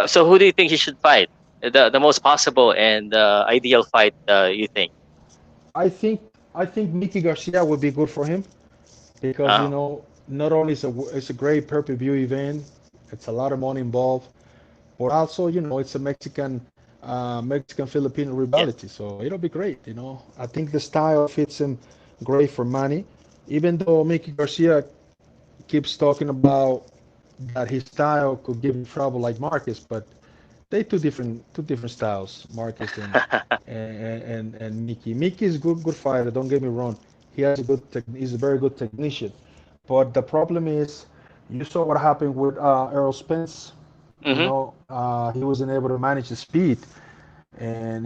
So who do you think he should fight? The most possible and ideal fight, you think? I think I think Mickey Garcia would be good for him because Oh, not only is it's a great pay-per-view event, it's a lot of money involved, but also it's a Mexican Filipino yeah. rivalry, so it'll be great. I think the style fits him great for Manny, even though Mickey Garcia keeps talking about that his style could give him trouble like Marquez, but they two different styles, Marquez and Mickey. Mickey is good fighter. Don't get me wrong. He's a very good technician. But the problem is, you saw what happened with Errol Spence. Mm-hmm. He wasn't able to manage the speed, and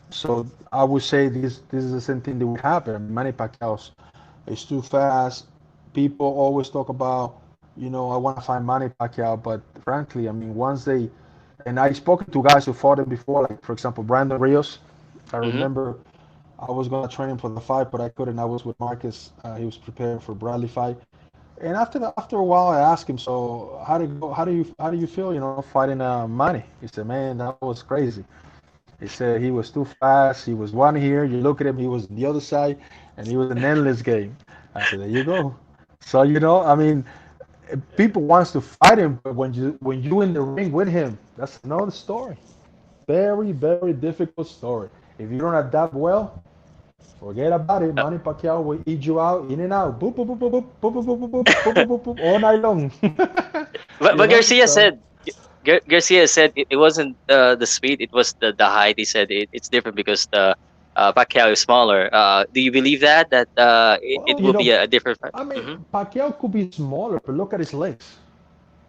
so I would say this is the same thing that would happen. I mean, Manny Pacquiao is too fast. People always talk about, I want to find Manny Pacquiao, but frankly, I mean, and I spoken to guys who fought him before, like for example, Brandon Rios. I Mm-hmm. remember I was gonna train him for the fight, but I couldn't. I was with Marcus. He was preparing for Bradley fight, and after a while, I asked him, "So how do you go, how do you feel, fighting Manny?" He said, "Man, that was crazy." He said he was too fast. He was one here. You look at him, he was on the other side, and he was an endless game. I said, "There you go." So I mean, people wants to fight him, but when you in the ring with him, that's another story. Very, very difficult story. If you don't adapt well, forget about it. Manny Pacquiao will eat you out, in and out, boop, boop, boop, boop, boop, boop, boop, boop, boop, boop, boop, boop, boop, all night long. But Garcia So said Garcia said it wasn't the speed, it was the height. He said it's different because the Pacquiao is smaller. Do you believe that it well, will be a different fight? I mean, Mm-hmm. Pacquiao could be smaller, but look at his legs.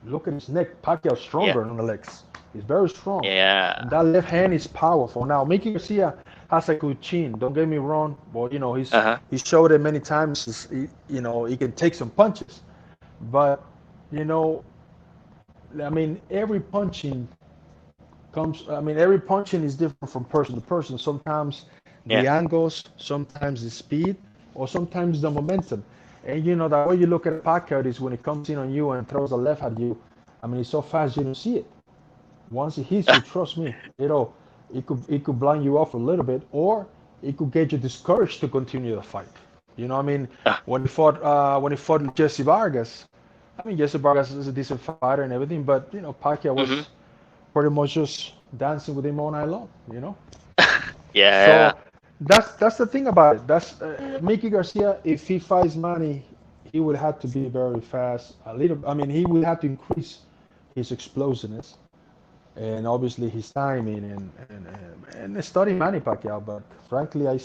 Look at his neck. Pacquiao's Yeah, stronger on the legs. He's very strong. And yeah. that left hand is powerful. Now, Mickey Garcia has a good chin. Don't get me wrong. But, Uh huh. he showed it many times. He can take some punches. But, you know, every punching is different from person to person. Sometimes Yeah. the angles, sometimes the speed, or sometimes the momentum. And the way you look at a Pacquiao is when it comes in on you and throws a left at you. I mean, it's so fast you don't see it. Once it hits you, trust me, it could blind you off a little bit, or it could get you discouraged to continue the fight. When he fought Jesse Vargas, I mean Jesse Vargas is a decent fighter and everything, but Pacquiao Mm-hmm. was pretty much just dancing with him all night long. Yeah. So that's the thing about it. That's Mickey Garcia. If he fights Manny, he would have to be very fast. A little. I mean, he would have to increase his explosiveness and obviously his timing and study Manny Pacquiao. But frankly, I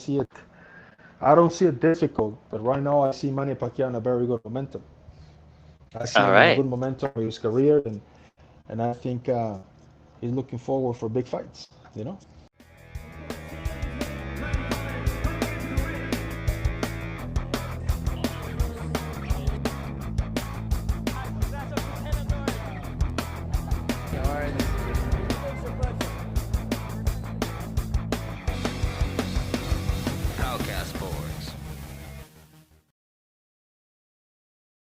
don't see it difficult. But right now, I see Manny Pacquiao in a very good momentum. I see All him in a right. good momentum of his career, and I think he's looking forward for big fights.